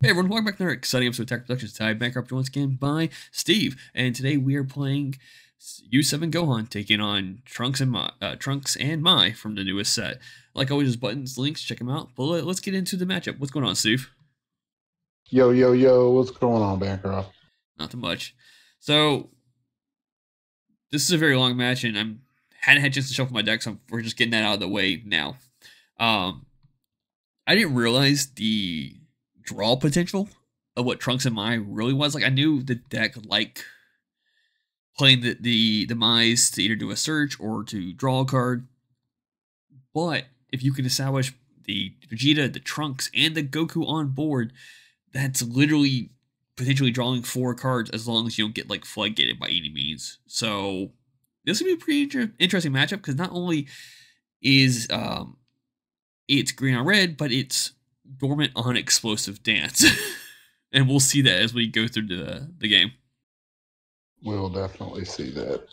Hey everyone, welcome back to another exciting episode of Attack Productions. Today, bankrupt once again by Steve, and today we are playing U7 Gohan taking on Trunks and Mai from the newest set. Like always, there's buttons, links, check them out. But let's get into the matchup. What's going on, Steve? Yo, yo, yo, what's going on, Bancroft? Not too much. So this is a very long match, and I hadn't had a chance to shuffle my deck, so we're just getting that out of the way now. Um, I didn't realize the draw potential of what Trunks and Mai really was. Like I knew the deck like playing the Mize to either do a search or to draw a card. But if you can establish the Vegeta, the Trunks, and the Goku on board, that's literally potentially drawing 4 cards as long as you don't get like floodgated by any means. So this would be a pretty interesting matchup because not only is it's green on red, but it's dormant on explosive dance. And we'll see that as we go through the game. We'll definitely see that.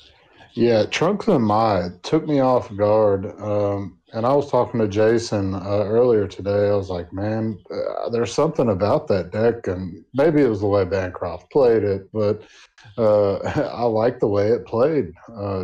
Yeah, Trunks and Mai took me off guard. And I was talking to Jason earlier today. I was like, man, there's something about that deck. And maybe it was the way Bancroft played it, but I like the way it played.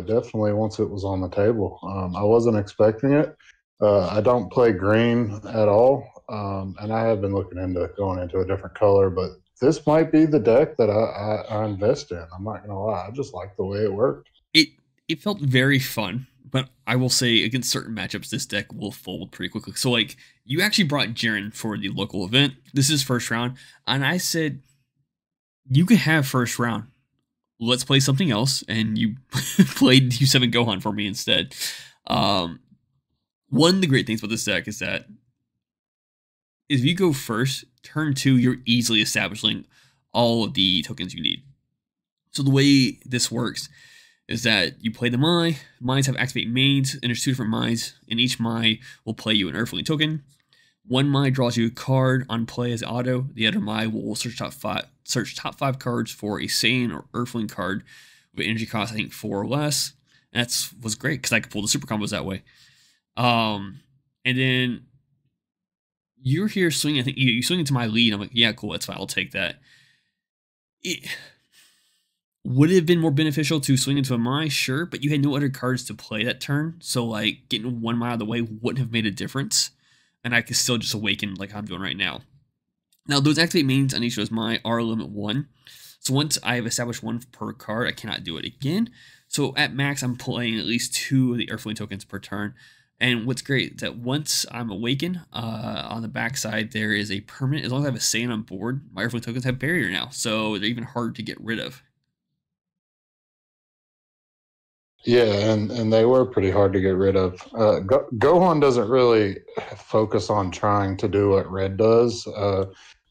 Definitely once it was on the table. I wasn't expecting it. I don't play green at all. And I have been looking into going into a different color, but this might be the deck that I invest in. I'm not gonna lie, I just like the way it worked. It it felt very fun, but I will say against certain matchups, this deck will fold pretty quickly. So like you actually brought Jiren for the local event. This is first round, and I said you can have first round. Let's play something else, and you played U7 Gohan for me instead. Um, One of the great things about this deck is that if you go first, turn 2, you're easily establishing all of the tokens you need. So the way this works is that you play the Mai. Mines have activate mains, and there's 2 different Mines, and each Mai will play you an Earthling token. One Mai draws you a card on play as auto. The other Mai will search top five cards for a Saiyan or Earthling card with energy cost, I think 4 or less. And that was great because I could pull the super combos that way. And then you're here swinging. I think you swing into my lead. I'm like, yeah, cool, that's fine. I'll take that. Would it have been more beneficial to swing into a Mai? Sure, but you had no other cards to play that turn, so like getting 1 Mai out of the way wouldn't have made a difference, and I could still just awaken like I'm doing right now. Now, those activate mains on each of those Mai are limit 1, so once I have established 1 per card, I cannot do it again. So at max, I'm playing at least 2 of the Earthling tokens per turn. And what's great is that once I'm awakened, on the backside, there is a permanent. As long as I have a Saiyan on board, my Earthling tokens have barrier now, so they're even harder to get rid of. Yeah, and they were pretty hard to get rid of. Gohan doesn't really focus on trying to do what Red does.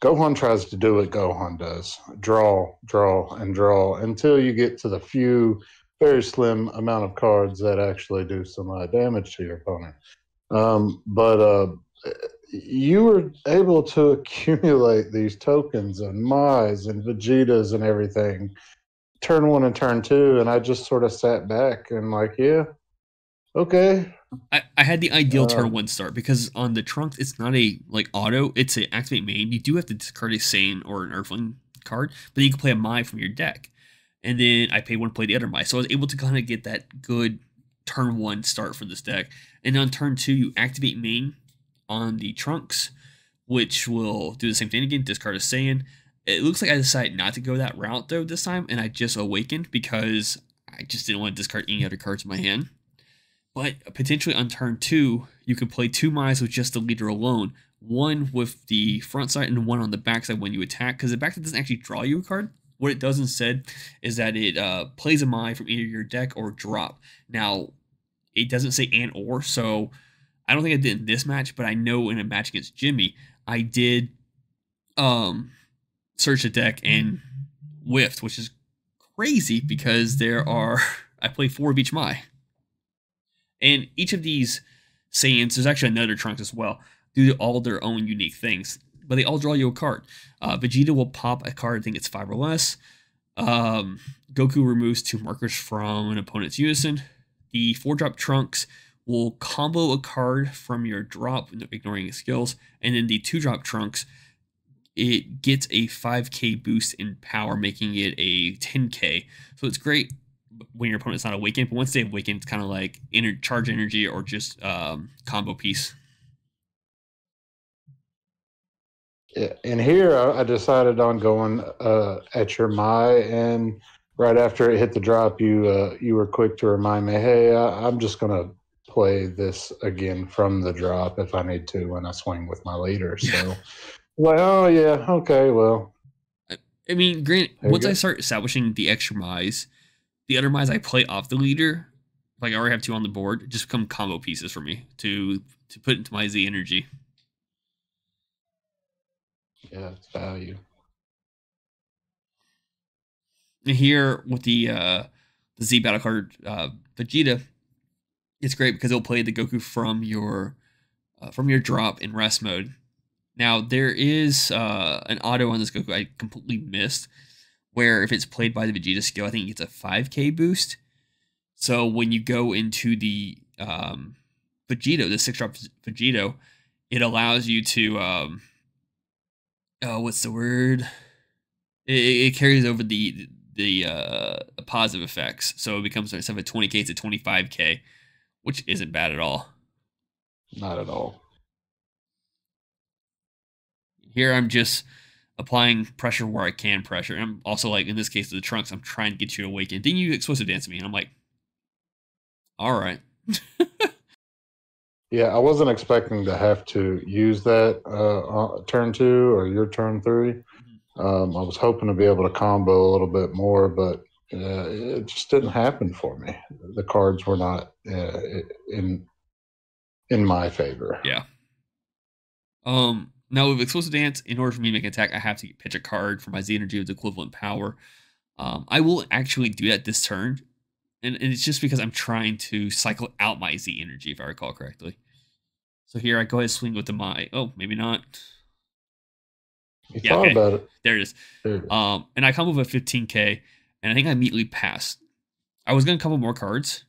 Gohan tries to do what Gohan does: draw, draw, and draw until you get to the few very slim amount of cards that actually do some damage to your opponent. But you were able to accumulate these tokens and Mize and Vegetas and everything turn 1 and turn 2, and I just sort of sat back and like, yeah, okay. I had the ideal turn Um, 1 start because on the Trunks, it's not a like auto, it's an activate main. You do have to discard a Saiyan or an Earthling card, but then you can play a Mai from your deck. And then I paid 1 to play the other Mai. So I was able to kind of get that good turn 1 start for this deck. And on turn 2, you activate main on the Trunks, which will do the same thing again, discard a Saiyan. It looks like I decided not to go that route though this time, and I just awakened because I just didn't want to discard any other cards in my hand. But potentially on turn 2, you could play 2 Mize with just the leader alone. 1 with the front side and 1 on the back side when you attack, because the back side doesn't actually draw you a card. What it does instead is that it plays a Mai from either your deck or drop. Now, it doesn't say and or, so I don't think I did in this match, but I know in a match against Jimmy, I did um, search the deck and whiffed, which is crazy because there are I play 4 of each Mai. And each of these Saiyans, there's actually another Trunks as well, do all their own unique things, but they all draw you a card. Vegeta will pop a card, I think it's 5 or less. Goku removes 2 markers from an opponent's unison. The 4-drop Trunks will combo a card from your drop, ignoring his skills, and then the 2-drop Trunks it gets a 5k boost in power, making it a 10k. So it's great when your opponent's not awakened, but once they awaken, it's kind of like charge energy or just combo piece. Yeah, and here I decided on going at your Mai, and right after it hit the drop, you were quick to remind me, hey, I'm just gonna play this again from the drop if I need to when I swing with my leader. So, like, oh yeah, okay, well, I mean, granted, there you once I go. start establishing the extra Mai's, the other Mai's I play off the leader, like I already have two on the board, just become combo pieces for me to put into my Z energy. Yeah, it's value. And here with the Z battle card Vegeta, it's great because it'll play the Goku from your drop in rest mode. Now there is an auto on this Goku I completely missed, where if it's played by the Vegeta skill, I think it gets a 5k boost. So when you go into the Vegito, the 6-drop Vegito, it allows you to oh, what's the word? It carries over the positive effects, so it becomes instead of a 20k to 25k, which isn't bad at all. Not at all. Here I'm just applying pressure where I can pressure. And I'm also like in this case the Trunks, I'm trying to get you to awaken. Then you explosive dance me, and I'm like, all right. Yeah, I wasn't expecting to have to use that turn 2 or your turn 3. I was hoping to be able to combo a little bit more, but it just didn't happen for me. The cards were not in my favor. Yeah. Now with explosive dance, in order for me to make an attack, I have to pitch a card for my Z energy with equivalent power. I will actually do that this turn, and it's just because I'm trying to cycle out my Z energy, if I recall correctly. So here I go ahead and swing with the Mai. Oh, maybe not. You Yeah, thought okay. about it. There it is. There it is. And I come with a 15k, and I think I immediately passed. I was gonna couple more cards,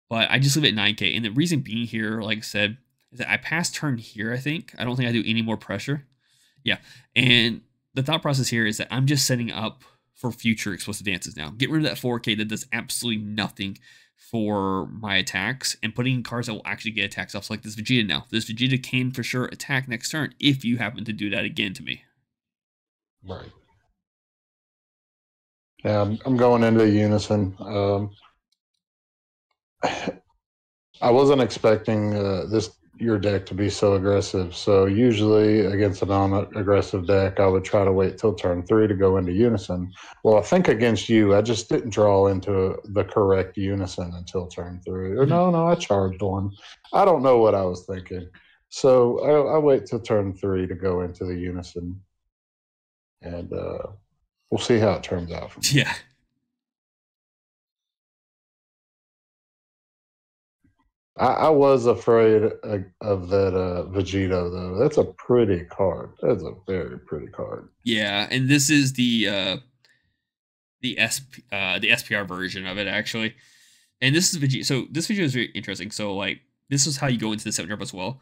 but I just leave it at 9k. And the reason being here, like I said, is that I pass turn here, I think. I don't think I do any more pressure. Yeah. And the thought process here is that I'm just setting up for future explosive dances now. Get rid of that 4k that does absolutely nothing for my attacks and putting in cards that will actually get attacks off. So like this Vegeta now. This Vegeta can for sure attack next turn if you happen to do that again to me. Right. Yeah, I'm going into Unison. I wasn't expecting your deck to be so aggressive. So usually against a non-aggressive deck, I would try to wait till turn 3 to go into Unison. Well, I think against you, I just didn't draw into the correct Unison until turn 3. Or no, I charged one. I don't know what I was thinking. So I wait till turn 3 to go into the Unison, and we'll see how it turns out for me. Yeah. I was afraid of that Vegito though. That's a pretty card. That's a very pretty card. Yeah, and this is the SPR version of it actually. And this is Vegeta. So this video is very interesting. So like this is how you go into the 7-drop as well.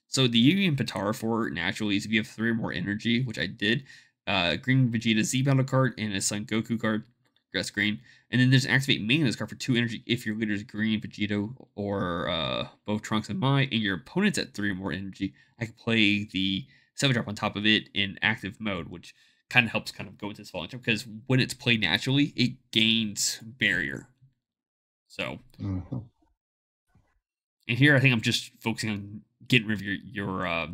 So the Yugi and Patara for naturally is if you have 3 or more energy, which I did. Green Vegeta Z battle card and a Sun Goku card, grass green. And then there's activate main this card for 2 energy if your leader is green, Vegito, or both Trunks and Mai, and your opponent's at 3 or more energy. I can play the 7-drop on top of it in active mode, which kind of helps kind of go into this falling jump because when it's played naturally, it gains barrier. So, and here I think I'm just focusing on getting rid of your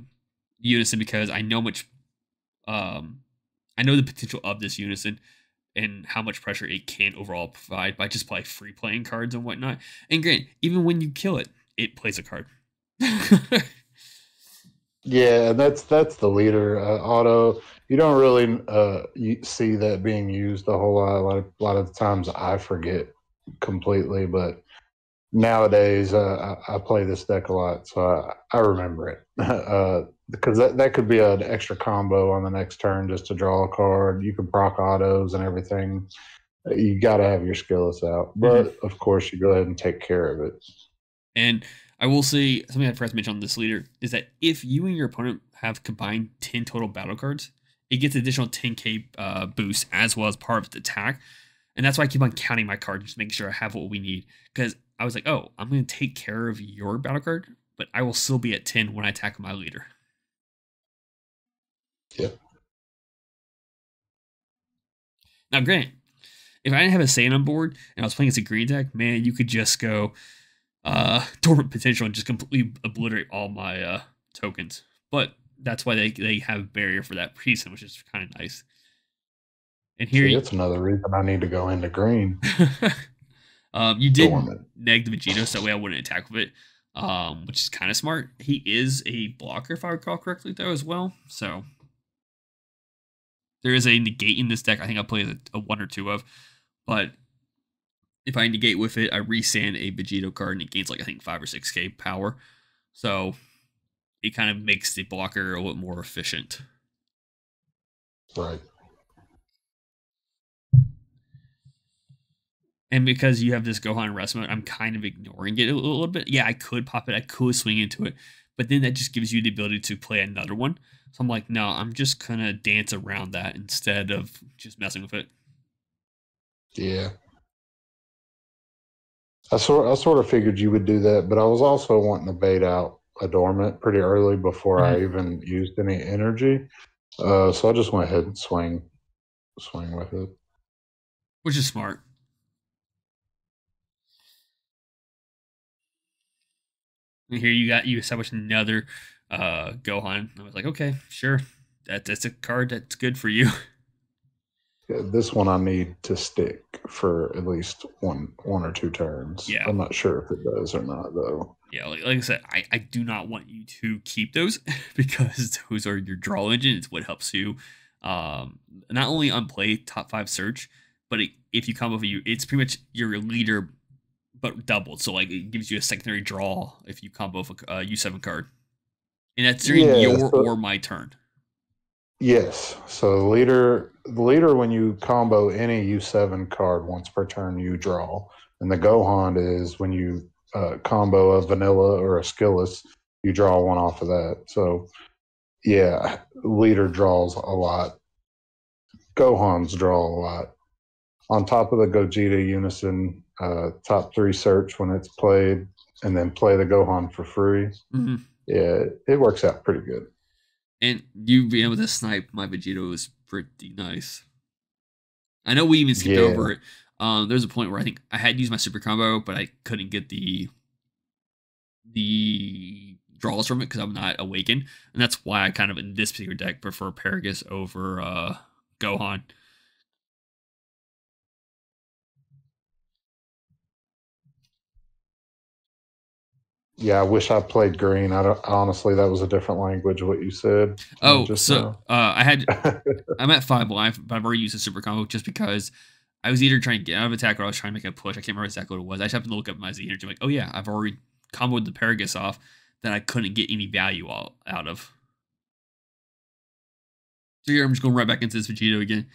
Unison because I know much. I know the potential of this Unison and how much pressure it can overall provide by just free playing cards and whatnot. And granted, even when you kill it, it plays a card. Yeah, that's the leader auto. You don't really see that being used a whole lot. A lot of the times I forget completely, but nowadays I play this deck a lot, so I remember it. Because that could be an extra combo on the next turn just to draw a card. You can proc autos and everything. You got to have your skills out. But, of course, you go ahead and take care of it. And I will say something I forgot to mention on this leader is that if you and your opponent have combined 10 total battle cards, it gets additional 10k boost as well as part of the attack. And that's why I keep on counting my cards, just making sure I have what we need. Because I was like, oh, I'm going to take care of your battle card, but I will still be at 10 when I attack my leader. Yeah. Now, granted, if I didn't have a Saiyan on board and I was playing as a green deck, man, you could just go dormant potential and just completely obliterate all my tokens. But that's why they have a barrier for that reason, which is kind of nice. And here, See, that's another reason I need to go into green. you did Dormant. neg the Vegito, so that way I wouldn't attack with it, which is kind of smart. He is a blocker, if I recall correctly, though, as well. So there is a negate in this deck. I think I'll play a 1 or 2 of. But if I negate with it, I resand a Vegito card, and it gains, like, I think 5 or 6k power. So it kind of makes the blocker a little more efficient. Right. And because you have this Gohan rest mode, I'm kind of ignoring it a little bit. Yeah, I could pop it. I could swing into it. But then that just gives you the ability to play another one. So I'm like, no, I'm just going to dance around that instead of just messing with it. Yeah. I sort of figured you would do that, but I was also wanting to bait out a dormant pretty early before I even used any energy. So I just went ahead and swing with it. Which is smart. And here you established another Gohan. I was like, okay, sure. That's a card that's good for you. Yeah, this one I need to stick for at least one or 2 turns. Yeah. I'm not sure if it does or not, though. Yeah, like I said, I do not want you to keep those because those are your draw engine. It's what helps you not only unplay top 5 search, but if you combo you, it's pretty much your leader but doubled. So like it gives you a secondary draw if you combo with a U7 card, and that's during your or my turn. Yes. So the leader when you combo any U7 card once per turn, you draw, and the Gohan is when you combo a vanilla or a skillless, you draw one off of that. So yeah, leader draws a lot. Gohans draw a lot. On top of the Gogeta Unison top 3 search when it's played, and then play the Gohan for free. Mm-hmm. Yeah, it works out pretty good. And you being able to snipe my Vegito is pretty nice. I know we even skipped over it. There's a point where I think I had used my super combo, but I couldn't get the draws from it because I'm not awakened, and that's why I kind of in this particular deck prefer Paragus over Gohan. Yeah, I wish I played green. Honestly, that was a different language. What you said. Oh, so I'm at 5 life, but I've already used a super combo just because I was either trying to get out of attack or I was trying to make a push. I can't remember exactly what it was. I just happened to look up my Z energy. I'm like, oh yeah, I've already comboed the Paragus off that I couldn't get any value out of. So here I'm just going right back into this Vegito again,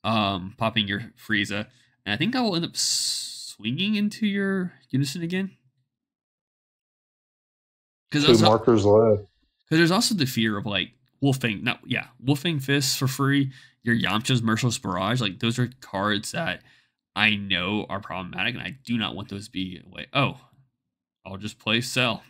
popping your Frieza, and I think I will end up swinging into your Unison again. Because 2 markers left. Because there's also the fear of like Wolfing Fists for free, your Yamcha's Merciless Barrage, like those are cards that I know are problematic, and I do not want those to be away. Oh, I'll just play Cell.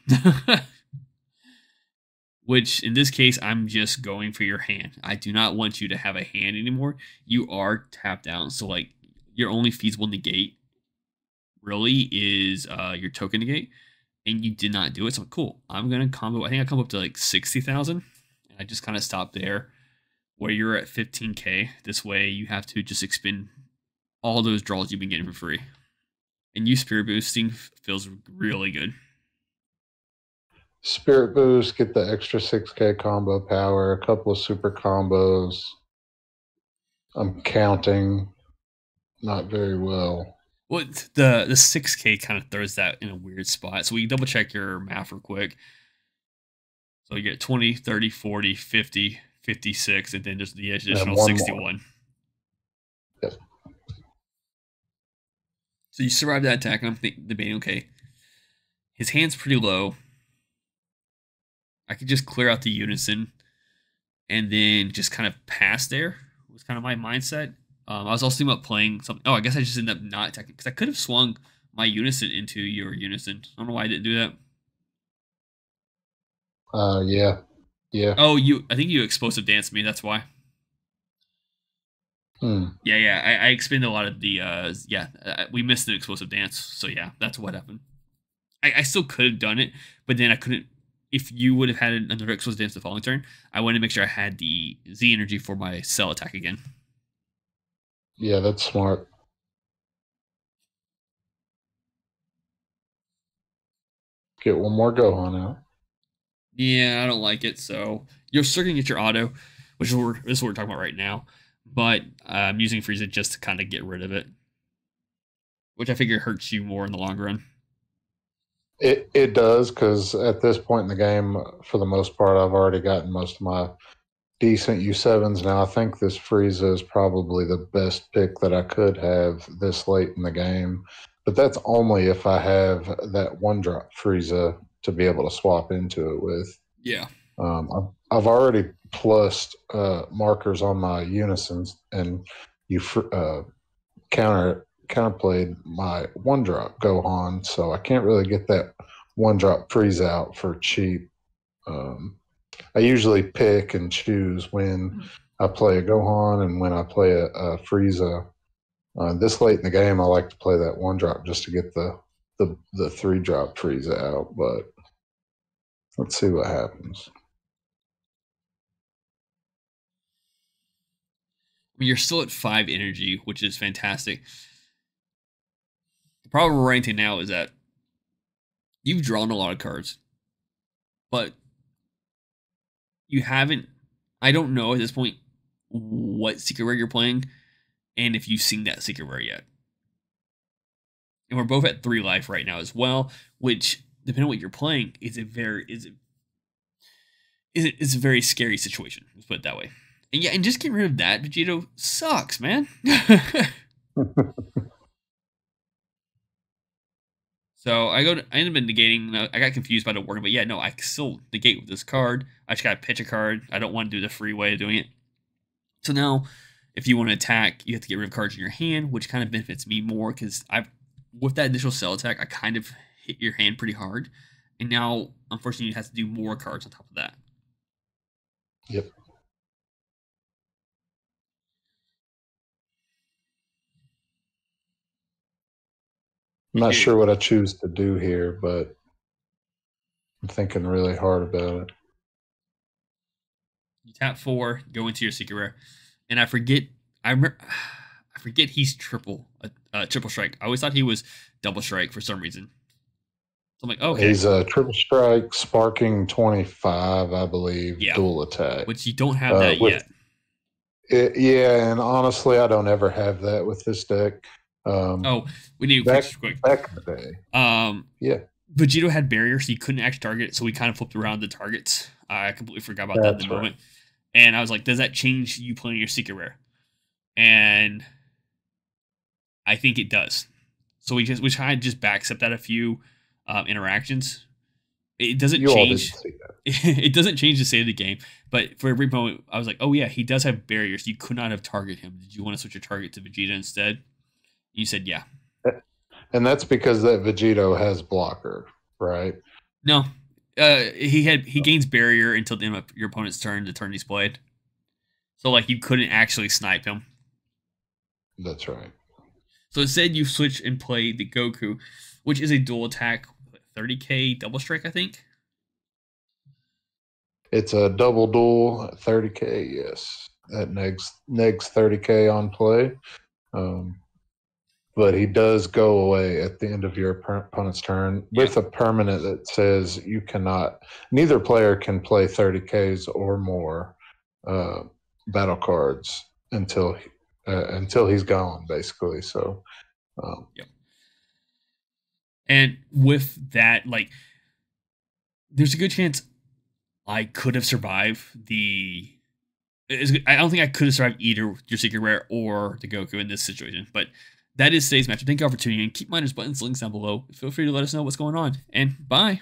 Which in this case, I'm just going for your hand. I do not want you to have a hand anymore. You are tapped out, so like your only feasible negate really is your token negate. And you did not do it. So cool. I'm gonna combo. I think I come up to like 60,000. And I just kind of stopped there where you're at 15k. This way you have to just expend all those draws you've been getting for free. And you spirit boosting feels really good. Spirit boost, get the extra 6k combo power, a couple of super combos. I'm counting not very well. Well, the 6k kind of throws that in a weird spot. So we double check your math real quick. So you get 20, 30, 40, 50, 56, and then there's the additional 61. Yep. So you survive that attack, and I'm debating, okay, his hand's pretty low. I could just clear out the Unison and then just kind of pass there was kind of my mindset. I was also thinking about playing something. Oh, I guess I just ended up not attacking because I could have swung my Unison into your Unison. I don't know why I didn't do that. Yeah, yeah. Oh, I think you explosive danced me. That's why. Hmm. Yeah. I expended a lot of the. We missed the explosive dance. So yeah, that's what happened. I still could have done it, but then I couldn't. If you would have had another explosive dance the following turn, I wanted to make sure I had the Z energy for my cell attack again. Yeah, that's smart. Get one more Gohan out. Yeah, I don't like it. So you're still gonna get your auto, which is what we're talking about right now. But I'm using Frieza just to kind of get rid of it, which I figure hurts you more in the long run. It does, because at this point in the game, for the most part, I've already gotten most of my decent U7s. Now I think this Frieza is probably the best pick that I could have this late in the game. But that's only if I have that one drop Frieza to be able to swap into it with. Yeah. I've already plussed markers on my unisons, and you counterplayed my one drop Gohan, so I can't really get that one drop freeze out for cheap. I usually pick and choose when I play a Gohan and when I play a Frieza. This late in the game, I like to play that one drop just to get the three drop Frieza out, but let's see what happens. I mean, you're still at 5 energy, which is fantastic. The problem we're running into now is that you've drawn a lot of cards, but you haven't. I don't know at this point what secret rare you're playing, and if you've seen that secret rare yet. And we're both at 3 life right now as well, which depending on what you're playing is a very scary situation. Let's put it that way. And yeah, and just getting rid of that Vegito sucks, man. So I ended up negating. I got confused by the wording, but yeah, no, I can still negate with this card. I just got to pitch a card. I don't want to do the free way of doing it. So now, if you want to attack, you have to get rid of cards in your hand, which kind of benefits me more because with that initial cell attack, I kind of hit your hand pretty hard, and now unfortunately you have to do more cards on top of that. Yep. I'm not sure what I choose to do here, but I'm thinking really hard about it. You tap 4, go into your secret rare, and I forget he's triple strike. I always thought he was double strike for some reason. So I'm like, okay, he's a triple strike, sparking 25, I believe, yeah, dual attack. which you don't have that yet. Yeah, and honestly, I don't ever have that with this deck. We need to fix quick. Back in the day. Yeah. Vegito had barrier, so you couldn't actually target it, so we kind of flipped around the targets. I completely forgot about that at the moment. And I was like, does that change you playing your secret rare? And I think it does. So we tried to just back accept that a few interactions. It doesn't change. It doesn't change the state of the game. But for every moment, I was like, oh yeah, he does have barriers. You could not have targeted him. Did you want to switch your target to Vegeta instead? You said yeah. And that's because that Vegito has blocker, right? No. He gains barrier until the end of your opponent's turn to turn he's played. So like you couldn't actually snipe him. That's right. So instead you switch and play the Goku, which is a dual attack 30k double strike, I think. It's a double duel 30k, yes. That negs 30k on play. But he does go away at the end of your opponent's turn with a permanent that says you cannot, neither player can play 30Ks or more battle cards until he's gone, basically. So, And with that, like, there's a good chance I could have survived I don't think I could have survived either your secret rare or the Goku in this situation, but that is today's matchup. Thank you all for tuning in. Keep minders buttons, links down below. Feel free to let us know what's going on. And bye.